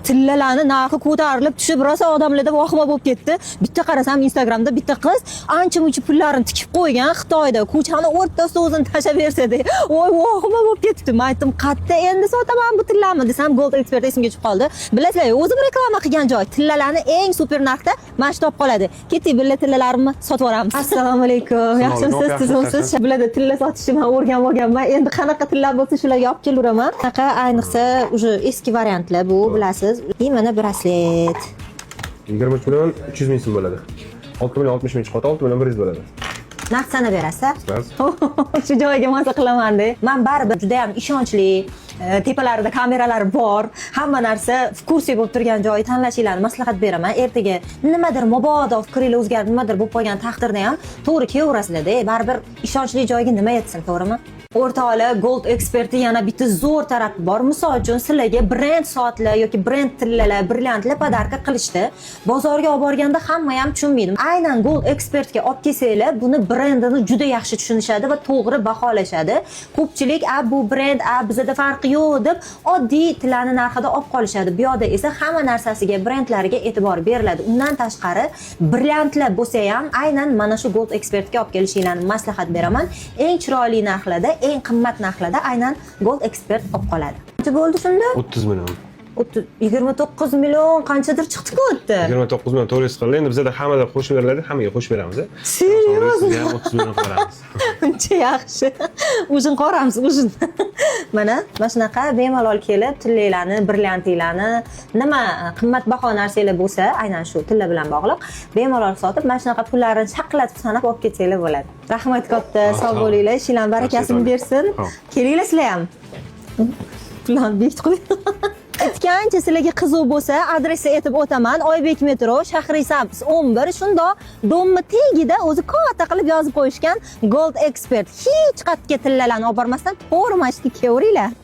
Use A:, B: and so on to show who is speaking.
A: tillalarni narxi ko'tarilib tushib, rosa odamlarda vahima bo'lib ketdi. Bitta qarasam Instagramda bitta qiz ancha-muncha pullarini tikib qo'ygan Xitoyda ko'chani o'rtasida o'zini tashlab bersa-da, voy vahima bo'lib ketdi. Men aytdim, "Qatta endi sotaman bu tillarni" desam, Gold Expert esimga tushib qoldi. Bilasizlar, o'zim reklama qilgan joy tillalarni eng super narxda mana shu topib qoladi. Ketdik, billa tillalarimni sotib olamiz. Assalomu alaykum. Yaxshimisiz, tuzimsiz? Bilada tilla sotishni men o'rganib olganman. Endi qanaqa tillar bo'lsa shularga olib kelaveraman. Qanaqa ayniqsa o'sha eski variantlar bu, bilasiz. Mana braslet.
B: 23 million 300 ming so'm bo'ladi. 6 million 60 ming chiqadi, 6 million 100 bo'ladi.
A: Narx sanab berasiz?
B: Bas.
A: Shu joyga maza qilaman-da. Men baribir juda ham ishonchli, tepalarida kameralar bor, hamma narsa kursiy bo'lib turgan joy tanlashinglarni maslahat beraman. Ertaga nimadir mabodo fikringiz o'zgarib, nimadir bo'lib qolgan taqdirda ham to'g'ri kelaverasizlar-da. Baribir ishonchli joyga nima yetsin, to'g'rimi? O'rtoqlar, Gold Expert'i yana bitta zo'r tarafi bor. Misol uchun sizlarga brend soatlar yoki brend tillalar, brilliantlar podarka qilishdi. Bozorga olib borganda hamma ham tushunmaydi. Aynan Gold Expert'ga olib kelsanglar, buni brendini juda yaxshi tushunishadi va to'g'ri baholashadi. Ko'pchilik bu brend, bizda farqi yo'q deb oddiy tillarni narxida olib qolishadi. Bu yoqda esa hamma narsasiga, brendlariga e'tibor beriladi. Undan tashqari, brilliantlar bo'lsa ham aynan mana shu Gold Expert'ga olib kelishinglarni maslahat beraman. Eng chiroyli narxlarda, eng qimmat narxlarda aynan Gold Expert olib qoladi. Qancha bo'ldi shunda?
B: 30 million.
A: 29 million qanchadir chiqdi-ku o'tdi.
B: 29 million to'g'ri qildi. Endi bizda hammaga qo'shib beriladi, hammaga qo'shib beramiz.
A: Serios?
B: 30 million qilamiz.
A: Uncha yaxshi. O'zin qoramiz, o'zin. Mana shunaqa bemalol kelib, tillarni, brilliantlarni, nima qimmatbaho narsalar bo'lsa, aynan shu tilla bilan bog'liq, bemalol sotib, mana shunaqa pullarni shaqlatib sanab olib ketsanglar bo'ladi. Rahmat katta, sog' bo'linglar, ishinglar barakasini bersin. Kelinglar sizlar ham. Pullarni bekitib qo'ying. Aytgancha sizlarga qiziq bo'lsa, adresni aytib o'taman. Oybek metro, Shahrisabz 11. Shundoq domni tagida o'zi katta qilib yozib qo'yishgan Gold Expert. Hech qayerga tillalarni olib bormasdan to'g'ri mashqqa kelaveringlar.